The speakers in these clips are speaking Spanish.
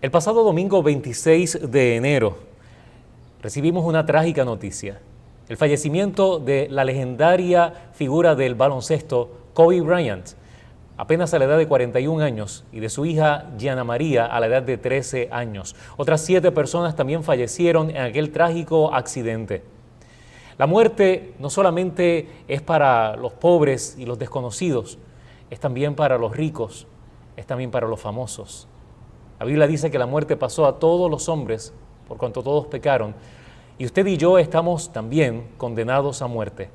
El pasado domingo 26 de enero recibimos una trágica noticia: el fallecimiento de la legendaria figura del baloncesto Kobe Bryant, apenas a la edad de 41 años, y de su hija Gianna María a la edad de 13 años. Otras 7 personas también fallecieron en aquel trágico accidente. La muerte no solamente es para los pobres y los desconocidos, es también para los ricos, es también para los famosos. La Biblia dice que la muerte pasó a todos los hombres, por cuanto todos pecaron, y usted y yo estamos también condenados a muerte.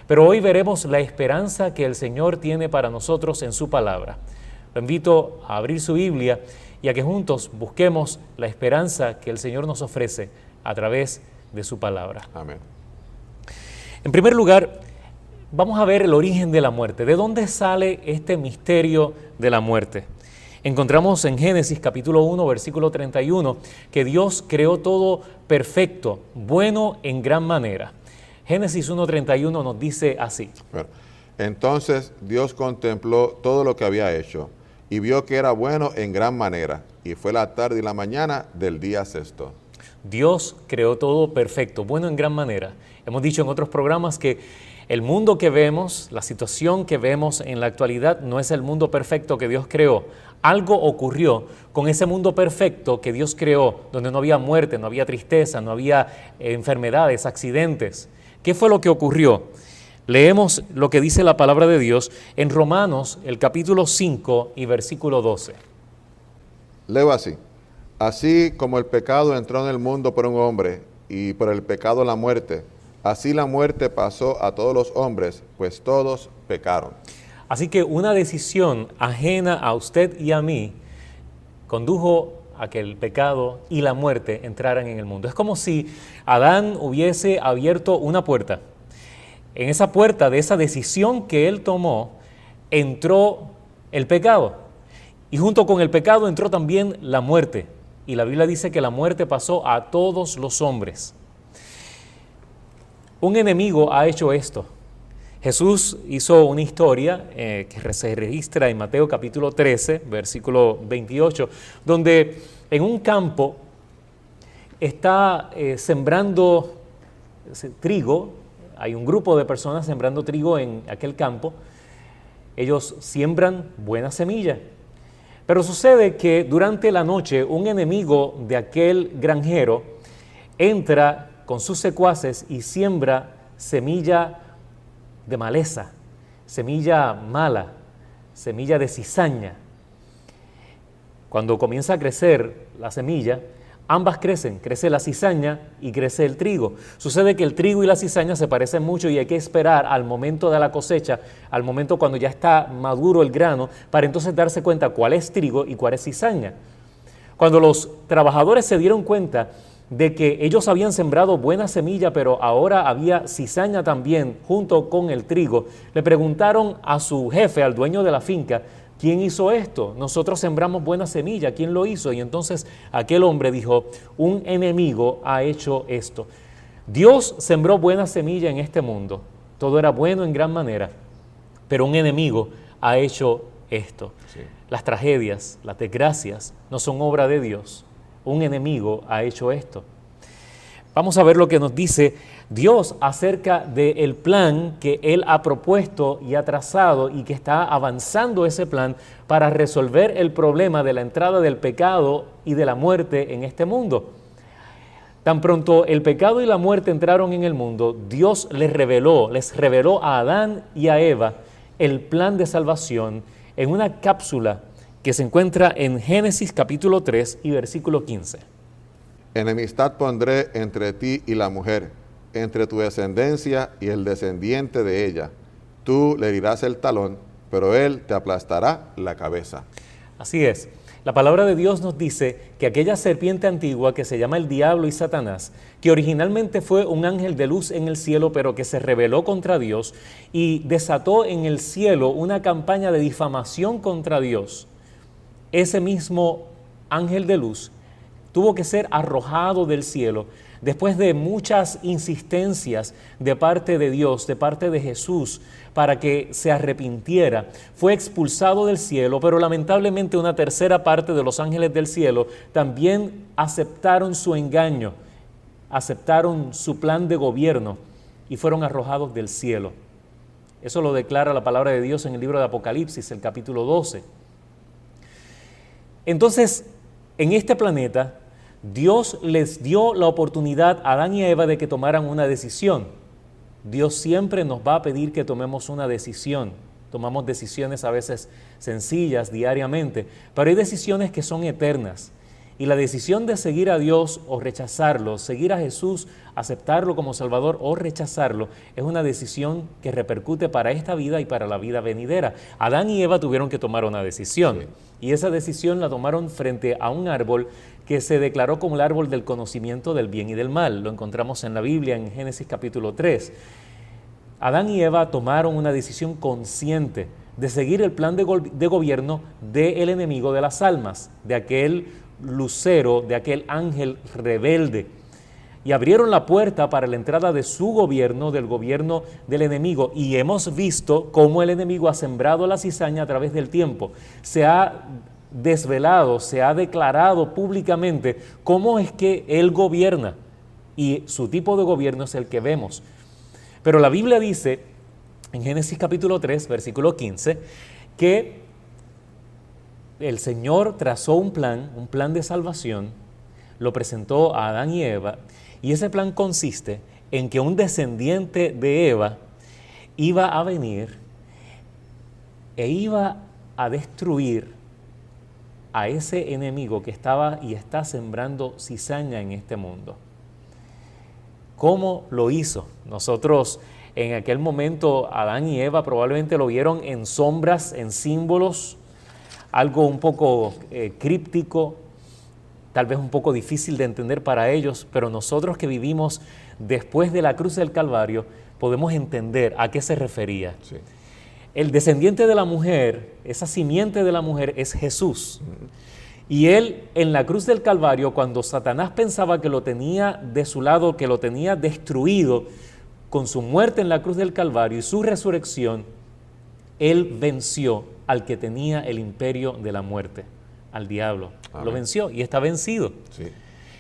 Pero hoy veremos la esperanza que el Señor tiene para nosotros en su palabra. Lo invito a abrir su Biblia y a que juntos busquemos la esperanza que el Señor nos ofrece a través de su palabra. Amén. En primer lugar, vamos a ver el origen de la muerte. ¿De dónde sale este misterio de la muerte? Encontramos en Génesis capítulo 1, versículo 31, que Dios creó todo perfecto, bueno en gran manera. Génesis 1:31 nos dice así. Bueno, entonces Dios contempló todo lo que había hecho y vio que era bueno en gran manera, y fue la tarde y la mañana del día sexto. Dios creó todo perfecto, bueno en gran manera. Hemos dicho en otros programas que el mundo que vemos, la situación que vemos en la actualidad no es el mundo perfecto que Dios creó. Algo ocurrió con ese mundo perfecto que Dios creó, donde no había muerte, no había tristeza, no había enfermedades, accidentes. ¿Qué fue lo que ocurrió? Leemos lo que dice la palabra de Dios en Romanos, el capítulo 5 y versículo 12. Leo así: así como el pecado entró en el mundo por un hombre, y por el pecado la muerte, así la muerte pasó a todos los hombres, pues todos pecaron. Así que una decisión ajena a usted y a mí condujo a que el pecado y la muerte entraran en el mundo. Es como si Adán hubiese abierto una puerta. En esa puerta de esa decisión que él tomó, entró el pecado. Y junto con el pecado entró también la muerte. Y la Biblia dice que la muerte pasó a todos los hombres. Un enemigo ha hecho esto. Jesús hizo una historia que se registra en Mateo capítulo 13, versículo 28, donde en un campo está sembrando trigo. Hay un grupo de personas sembrando trigo en aquel campo. Ellos siembran buena semilla. Pero sucede que durante la noche un enemigo de aquel granjero entra con sus secuaces y siembra semilla de maleza, semilla mala, semilla de cizaña. Cuando comienza a crecer la semilla, ambas crecen, crece la cizaña y crece el trigo. Sucede que el trigo y la cizaña se parecen mucho y hay que esperar al momento de la cosecha, al momento cuando ya está maduro el grano, para entonces darse cuenta cuál es trigo y cuál es cizaña. Cuando los trabajadores se dieron cuenta de que ellos habían sembrado buena semilla, pero ahora había cizaña también junto con el trigo, le preguntaron a su jefe, al dueño de la finca: ¿quién hizo esto? Nosotros sembramos buena semilla, ¿quién lo hizo? Y entonces aquel hombre dijo: un enemigo ha hecho esto. Dios sembró buena semilla en este mundo, todo era bueno en gran manera, pero un enemigo ha hecho esto. Sí. Las tragedias, las desgracias no son obra de Dios. Un enemigo ha hecho esto. Vamos a ver lo que nos dice Dios acerca del plan que Él ha propuesto y ha trazado, y que está avanzando ese plan para resolver el problema de la entrada del pecado y de la muerte en este mundo. Tan pronto el pecado y la muerte entraron en el mundo, Dios les reveló a Adán y a Eva el plan de salvación en una cápsula que se encuentra en Génesis capítulo 3 y versículo 15. Enemistad pondré entre ti y la mujer, entre tu descendencia y el descendiente de ella. Tú le herirás el talón, pero él te aplastará la cabeza. Así es. La palabra de Dios nos dice que aquella serpiente antigua que se llama el diablo y Satanás, que originalmente fue un ángel de luz en el cielo, pero que se rebeló contra Dios y desató en el cielo una campaña de difamación contra Dios, ese mismo ángel de luz tuvo que ser arrojado del cielo después de muchas insistencias de parte de Dios, de parte de Jesús, para que se arrepintiera, fue expulsado del cielo, pero lamentablemente una tercera parte de los ángeles del cielo también aceptaron su engaño, aceptaron su plan de gobierno y fueron arrojados del cielo. Eso lo declara la palabra de Dios en el libro de Apocalipsis, el capítulo 12. Entonces, en este planeta, Dios les dio la oportunidad a Adán y a Eva de que tomaran una decisión. Dios siempre nos va a pedir que tomemos una decisión. Tomamos decisiones a veces sencillas diariamente, pero hay decisiones que son eternas. Y la decisión de seguir a Dios o rechazarlo, seguir a Jesús, aceptarlo como Salvador o rechazarlo, es una decisión que repercute para esta vida y para la vida venidera. Adán y Eva tuvieron que tomar una decisión, sí, y esa decisión la tomaron frente a un árbol que se declaró como el árbol del conocimiento del bien y del mal. Lo encontramos en la Biblia, en Génesis capítulo 3. Adán y Eva tomaron una decisión consciente de seguir el plan de gobierno del enemigo de las almas, de aquel lucero, de aquel ángel rebelde, y abrieron la puerta para la entrada de su gobierno, del gobierno del enemigo, y hemos visto cómo el enemigo ha sembrado la cizaña a través del tiempo. Se ha desvelado, se ha declarado públicamente cómo es que él gobierna, y su tipo de gobierno es el que vemos. Pero la Biblia dice, en Génesis capítulo 3, versículo 15, que el Señor trazó un plan de salvación, lo presentó a Adán y Eva, y ese plan consiste en que un descendiente de Eva iba a venir e iba a destruir a ese enemigo que estaba y está sembrando cizaña en este mundo. ¿Cómo lo hizo? Nosotros en aquel momento, Adán y Eva probablemente lo vieron en sombras, en símbolos, algo un poco críptico, tal vez un poco difícil de entender para ellos, pero nosotros que vivimos después de la cruz del Calvario podemos entender a qué se refería. Sí. El descendiente de la mujer, esa simiente de la mujer es Jesús. Y él en la cruz del Calvario, cuando Satanás pensaba que lo tenía de su lado, que lo tenía destruido, con su muerte en la cruz del Calvario y su resurrección, él venció al que tenía el imperio de la muerte, al diablo. Amén. Lo venció y está vencido. Sí.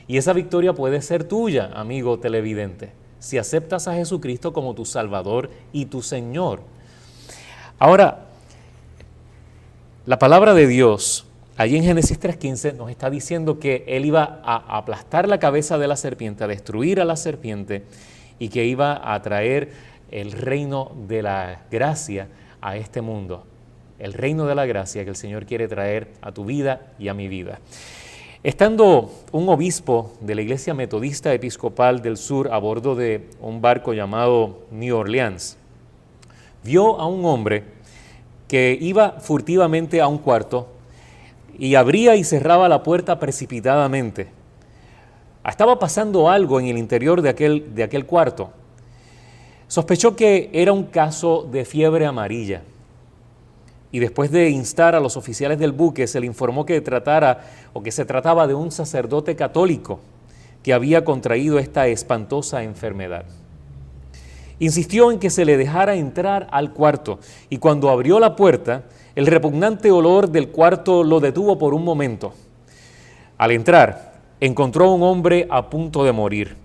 Y esa victoria puede ser tuya, amigo televidente, si aceptas a Jesucristo como tu Salvador y tu Señor. Ahora, la palabra de Dios, allí en Génesis 3:15, nos está diciendo que Él iba a aplastar la cabeza de la serpiente, a destruir a la serpiente, y que iba a traer el reino de la gracia a este mundo. El reino de la gracia que el Señor quiere traer a tu vida y a mi vida. Estando un obispo de la Iglesia Metodista Episcopal del Sur a bordo de un barco llamado New Orleans, vio a un hombre que iba furtivamente a un cuarto y abría y cerraba la puerta precipitadamente. Estaba pasando algo en el interior de aquel cuarto. Sospechó que era un caso de fiebre amarilla. Y después de instar a los oficiales del buque, se le informó que se trataba de un sacerdote católico que había contraído esta espantosa enfermedad. Insistió en que se le dejara entrar al cuarto, y cuando abrió la puerta, el repugnante olor del cuarto lo detuvo por un momento. Al entrar, encontró a un hombre a punto de morir.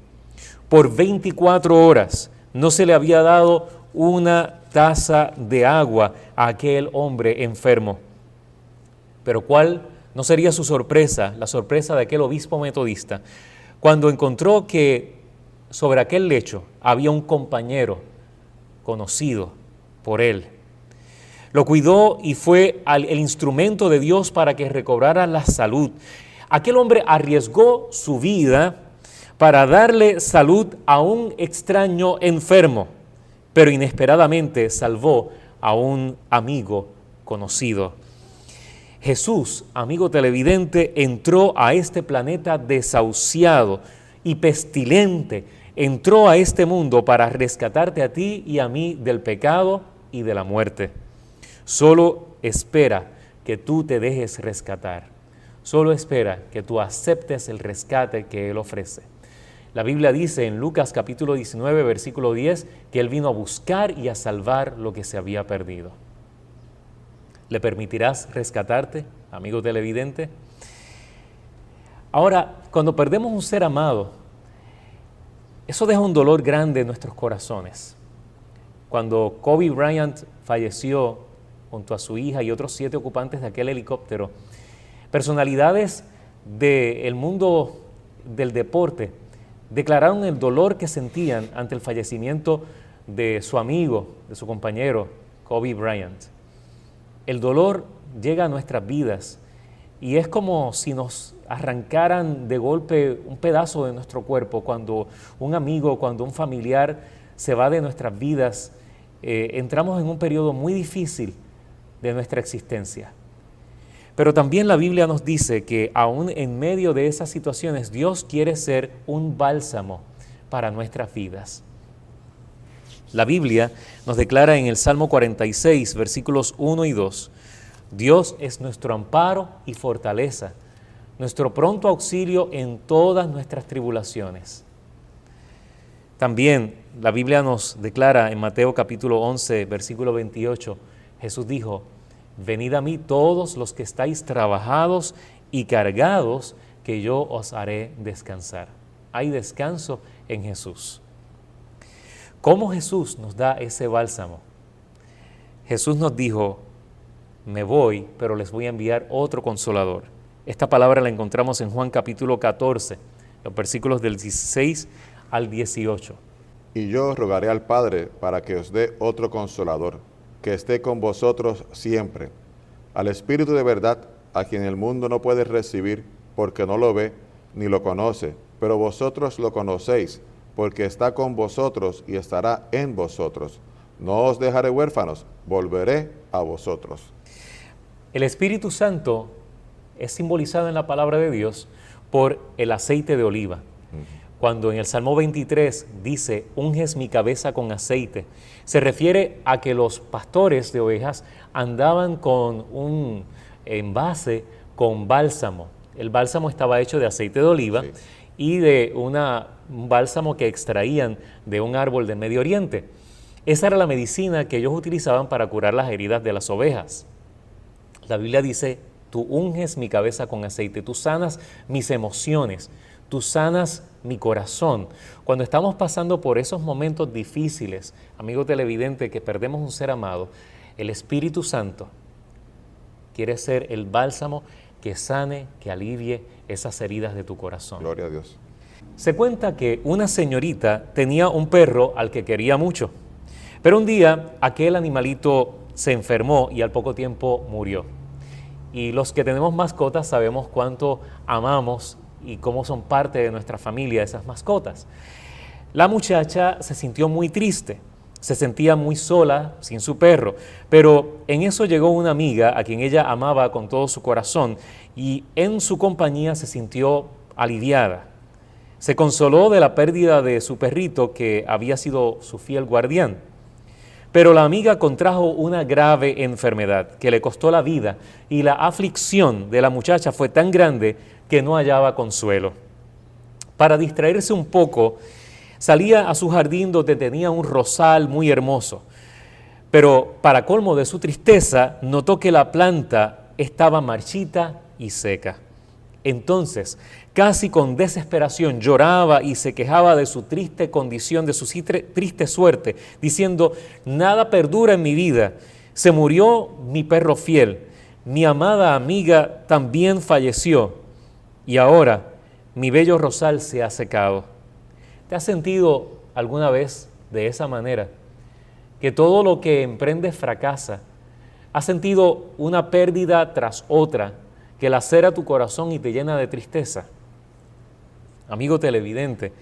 Por 24 horas no se le había dado una taza de agua a aquel hombre enfermo. Pero ¿cuál no sería su sorpresa, la sorpresa de aquel obispo metodista, cuando encontró que sobre aquel lecho había un compañero conocido por él? Lo cuidó y fue el instrumento de Dios para que recobrara la salud. Aquel hombre arriesgó su vida para darle salud a un extraño enfermo, pero inesperadamente salvó a un amigo conocido. Jesús, amigo televidente, entró a este planeta desahuciado y pestilente, entró a este mundo para rescatarte a ti y a mí del pecado y de la muerte. Solo espera que tú te dejes rescatar. Solo espera que tú aceptes el rescate que Él ofrece. La Biblia dice en Lucas capítulo 19, versículo 10, que Él vino a buscar y a salvar lo que se había perdido. ¿Le permitirás rescatarte, amigo televidente? Ahora, cuando perdemos un ser amado, eso deja un dolor grande en nuestros corazones. Cuando Kobe Bryant falleció junto a su hija y otros 7 ocupantes de aquel helicóptero, personalidades del mundo del deporte declararon el dolor que sentían ante el fallecimiento de su amigo, de su compañero, Kobe Bryant. El dolor llega a nuestras vidas y es como si nos arrancaran de golpe un pedazo de nuestro cuerpo cuando un amigo, cuando un familiar se va de nuestras vidas. Entramos en un periodo muy difícil de nuestra existencia. Pero también la Biblia nos dice que aún en medio de esas situaciones Dios quiere ser un bálsamo para nuestras vidas. La Biblia nos declara en el Salmo 46, versículos 1 y 2, Dios es nuestro amparo y fortaleza, nuestro pronto auxilio en todas nuestras tribulaciones. También la Biblia nos declara en Mateo capítulo 11, versículo 28, Jesús dijo, venid a mí todos los que estáis trabajados y cargados, que yo os haré descansar. Hay descanso en Jesús. ¿Cómo Jesús nos da ese bálsamo? Jesús nos dijo, me voy, pero les voy a enviar otro consolador. Esta palabra la encontramos en Juan capítulo 14, los versículos del 16 al 18. Y yo rogaré al Padre para que os dé otro consolador, que esté con vosotros siempre, al Espíritu de verdad, a quien el mundo no puede recibir, porque no lo ve ni lo conoce, pero vosotros lo conocéis, porque está con vosotros y estará en vosotros. No os dejaré huérfanos, volveré a vosotros. El Espíritu Santo es simbolizado en la palabra de Dios por el aceite de oliva. Cuando en el Salmo 23 dice, unges mi cabeza con aceite, se refiere a que los pastores de ovejas andaban con un envase con bálsamo. El bálsamo estaba hecho de aceite de oliva y de un bálsamo que extraían de un árbol del Medio Oriente. Esa era la medicina que ellos utilizaban para curar las heridas de las ovejas. La Biblia dice, tú unges mi cabeza con aceite, tú sanas mis emociones, tú sanas mi corazón. Cuando estamos pasando por esos momentos difíciles, amigo televidente, que perdemos un ser amado, el Espíritu Santo quiere ser el bálsamo que sane, que alivie esas heridas de tu corazón. Gloria a Dios. Se cuenta que una señorita tenía un perro al que quería mucho, pero un día aquel animalito se enfermó y al poco tiempo murió. Y los que tenemos mascotas sabemos cuánto amamos y cómo son parte de nuestra familia esas mascotas. La muchacha se sintió muy triste, se sentía muy sola sin su perro, pero en eso llegó una amiga a quien ella amaba con todo su corazón y en su compañía se sintió aliviada. Se consoló de la pérdida de su perrito que había sido su fiel guardián. Pero la amiga contrajo una grave enfermedad que le costó la vida y la aflicción de la muchacha fue tan grande que no hallaba consuelo. Para distraerse un poco, salía a su jardín donde tenía un rosal muy hermoso, pero para colmo de su tristeza, notó que la planta estaba marchita y seca. Entonces, casi con desesperación, lloraba y se quejaba de su triste condición, de su triste suerte, diciendo, nada perdura en mi vida, se murió mi perro fiel, mi amada amiga también falleció y ahora mi bello rosal se ha secado. ¿Te has sentido alguna vez de esa manera? Que todo lo que emprendes fracasa. ¿Has sentido una pérdida tras otra que lacera tu corazón y te llena de tristeza? Amigo televidente,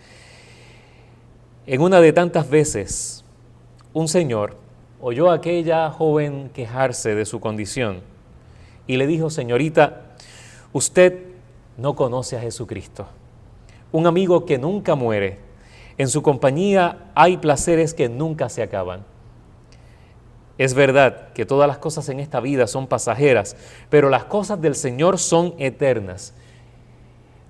en una de tantas veces, un señor oyó a aquella joven quejarse de su condición y le dijo, señorita, usted no conoce a Jesucristo, un amigo que nunca muere. En su compañía hay placeres que nunca se acaban. Es verdad que todas las cosas en esta vida son pasajeras, pero las cosas del Señor son eternas.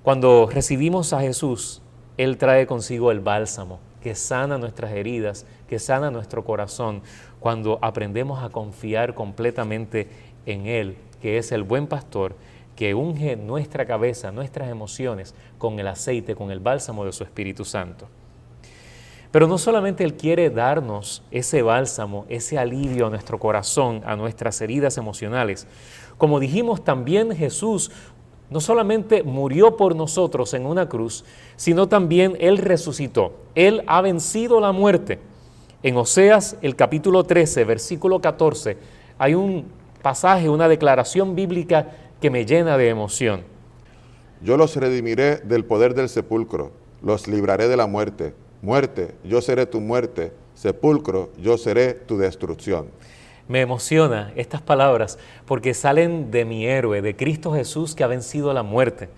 Cuando recibimos a Jesús, Él trae consigo el bálsamo que sana nuestras heridas, que sana nuestro corazón, cuando aprendemos a confiar completamente en Él, que es el buen pastor, que unge nuestra cabeza, nuestras emociones, con el aceite, con el bálsamo de su Espíritu Santo. Pero no solamente Él quiere darnos ese bálsamo, ese alivio a nuestro corazón, a nuestras heridas emocionales. Como dijimos, también Jesús no solamente murió por nosotros en una cruz, sino también Él resucitó. Él ha vencido la muerte. En Oseas, el capítulo 13, versículo 14, hay un pasaje, una declaración bíblica que me llena de emoción. Yo los redimiré del poder del sepulcro, los libraré de la muerte. Muerte, yo seré tu muerte. Sepulcro, yo seré tu destrucción. Me emociona estas palabras porque salen de mi héroe, de Cristo Jesús, que ha vencido la muerte.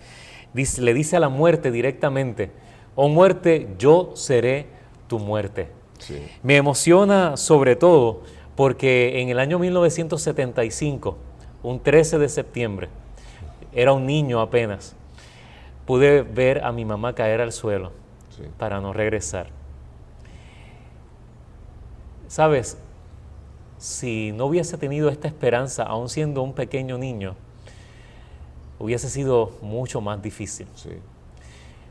Le dice a la muerte directamente: oh muerte, yo seré tu muerte. Sí. Me emociona sobre todo porque en el año 1975, un 13 de septiembre, era un niño apenas, pude ver a mi mamá caer al suelo para no regresar. ¿Sabes? Si no hubiese tenido esta esperanza, aún siendo un pequeño niño, hubiese sido mucho más difícil. Sí.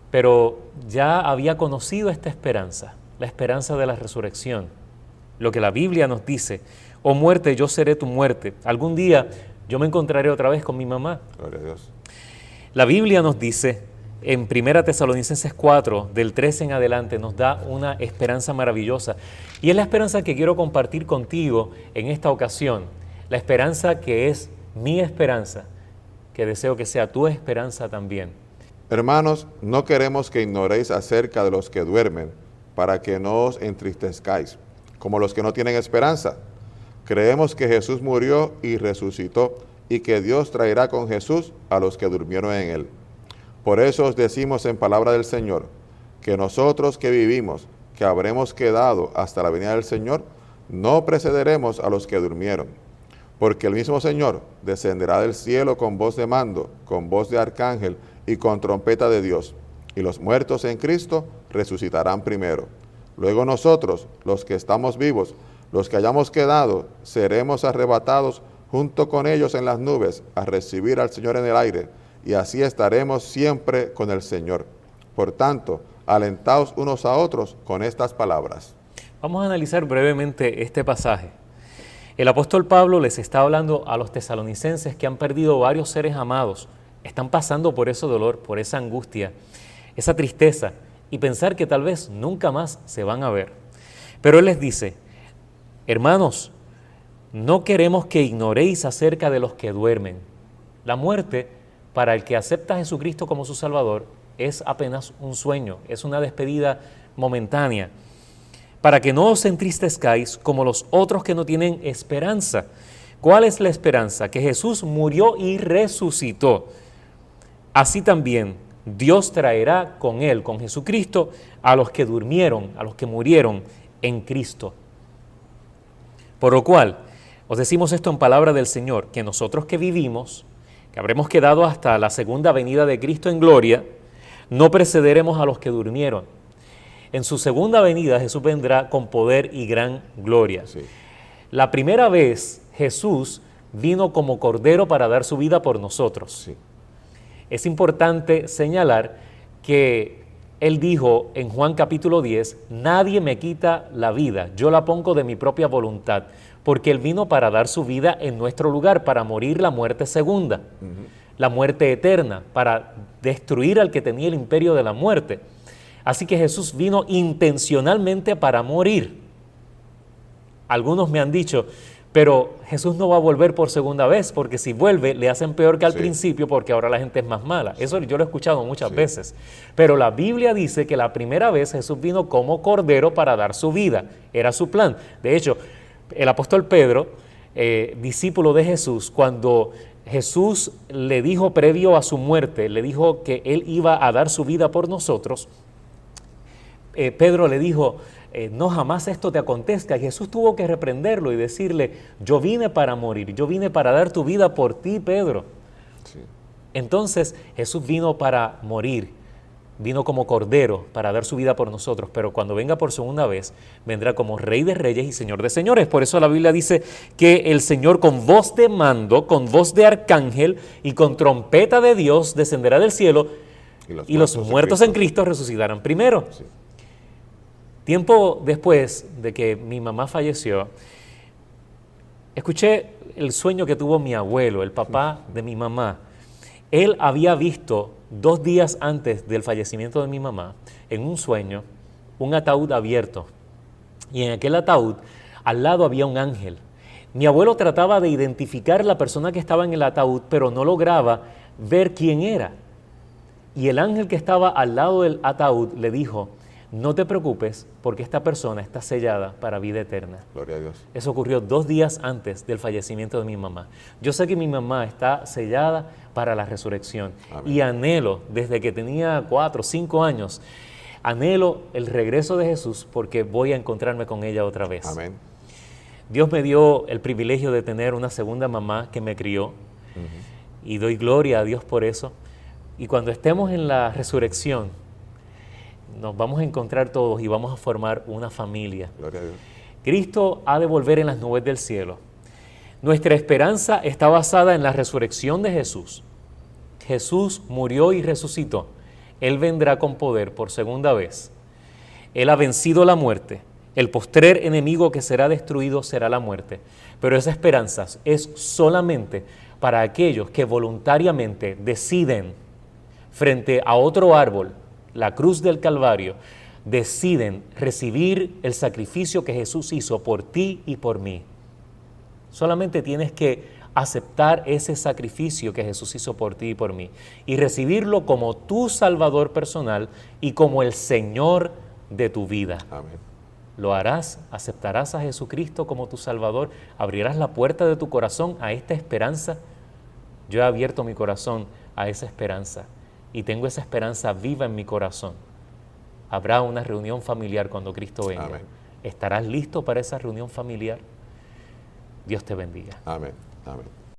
Pero ya había conocido esta esperanza, la esperanza de la resurrección. Lo que la Biblia nos dice: oh muerte, yo seré tu muerte. Algún día yo me encontraré otra vez con mi mamá. Gloria a Dios. La Biblia nos dice en 1 Tesalonicenses 4, del 13 en adelante, nos da una esperanza maravillosa. Y es la esperanza que quiero compartir contigo en esta ocasión. La esperanza que es mi esperanza, que deseo que sea tu esperanza también. Hermanos, no queremos que ignoréis acerca de los que duermen, para que no os entristezcáis, como los que no tienen esperanza. Creemos que Jesús murió y resucitó, y que Dios traerá con Jesús a los que durmieron en él. Por eso os decimos en palabra del Señor, que nosotros que vivimos, que habremos quedado hasta la venida del Señor, no precederemos a los que durmieron. Porque el mismo Señor descenderá del cielo con voz de mando, con voz de arcángel y con trompeta de Dios. Y los muertos en Cristo resucitarán primero. Luego nosotros, los que estamos vivos, los que hayamos quedado, seremos arrebatados junto con ellos en las nubes a recibir al Señor en el aire, y así estaremos siempre con el Señor. Por tanto, alentaos unos a otros con estas palabras. Vamos a analizar brevemente este pasaje. El apóstol Pablo les está hablando a los tesalonicenses que han perdido varios seres amados, están pasando por ese dolor, por esa angustia, esa tristeza, y pensar que tal vez nunca más se van a ver. Pero él les dice: hermanos, no queremos que ignoréis acerca de los que duermen. La muerte, para el que acepta a Jesucristo como su Salvador, es apenas un sueño, es una despedida momentánea. Para que no os entristezcáis como los otros que no tienen esperanza. ¿Cuál es la esperanza? Que Jesús murió y resucitó. Así también Dios traerá con Él, con Jesucristo, a los que durmieron, a los que murieron en Cristo. Por lo cual, os decimos esto en palabra del Señor, que nosotros que vivimos, que habremos quedado hasta la segunda venida de Cristo en gloria, no precederemos a los que durmieron. En su segunda venida Jesús vendrá con poder y gran gloria. Sí. La primera vez Jesús vino como cordero para dar su vida por nosotros. Sí. Es importante señalar que Él dijo en Juan capítulo 10, nadie me quita la vida, yo la pongo de mi propia voluntad, porque Él vino para dar su vida en nuestro lugar, para morir la muerte segunda, la muerte eterna, para destruir al que tenía el imperio de la muerte. Así que Jesús vino intencionalmente para morir. Algunos me han dicho, pero Jesús no va a volver por segunda vez, porque si vuelve le hacen peor que al principio, porque ahora la gente es más mala. Eso yo lo he escuchado muchas veces. Pero la Biblia dice que la primera vez Jesús vino como cordero para dar su vida. Era su plan. De hecho, el apóstol Pedro, discípulo de Jesús, cuando Jesús le dijo previo a su muerte, le dijo que Él iba a dar su vida por nosotros, Pedro le dijo, no jamás esto te acontezca. Y Jesús tuvo que reprenderlo y decirle, yo vine para morir, yo vine para dar tu vida por ti, Pedro. Sí. Entonces Jesús vino para morir, vino como cordero para dar su vida por nosotros, pero cuando venga por segunda vez, vendrá como Rey de reyes y Señor de señores. Por eso la Biblia dice que el Señor con voz de mando, con voz de arcángel y con trompeta de Dios descenderá del cielo y los muertos en Cristo resucitarán primero. Sí. Tiempo después de que mi mamá falleció, escuché el sueño que tuvo mi abuelo, el papá de mi mamá. Él había visto 2 días antes del fallecimiento de mi mamá, en un sueño, un ataúd abierto. Y en aquel ataúd, al lado había un ángel. Mi abuelo trataba de identificar la persona que estaba en el ataúd, pero no lograba ver quién era. Y el ángel que estaba al lado del ataúd le dijo: no te preocupes, porque esta persona está sellada para vida eterna. Gloria a Dios. Eso ocurrió 2 días antes del fallecimiento de mi mamá. Yo sé que mi mamá está sellada para la resurrección. Amén. Y anhelo, desde que tenía 4 o 5 años, anhelo el regreso de Jesús porque voy a encontrarme con ella otra vez. Amén. Dios me dio el privilegio de tener una segunda mamá que me crió y doy gloria a Dios por eso. Y cuando estemos en la resurrección, nos vamos a encontrar todos y vamos a formar una familia. Gloria a Dios. Cristo ha de volver en las nubes del cielo. Nuestra esperanza está basada en la resurrección de Jesús. Jesús murió y resucitó. Él vendrá con poder por segunda vez. Él ha vencido la muerte. El postrer enemigo que será destruido será la muerte. Pero esa esperanza es solamente para aquellos que voluntariamente deciden, frente a otro árbol, la cruz del Calvario, deciden recibir el sacrificio que Jesús hizo por ti y por mí. Solamente tienes que aceptar ese sacrificio que Jesús hizo por ti y por mí y recibirlo como tu Salvador personal y como el Señor de tu vida. Amén. Lo harás, aceptarás a Jesucristo como tu Salvador, abrirás la puerta de tu corazón a esta esperanza. Yo he abierto mi corazón a esa esperanza y tengo esa esperanza viva en mi corazón. Habrá una reunión familiar cuando Cristo venga. Amén. ¿Estarás listo para esa reunión familiar? Dios te bendiga. Amén. Amén.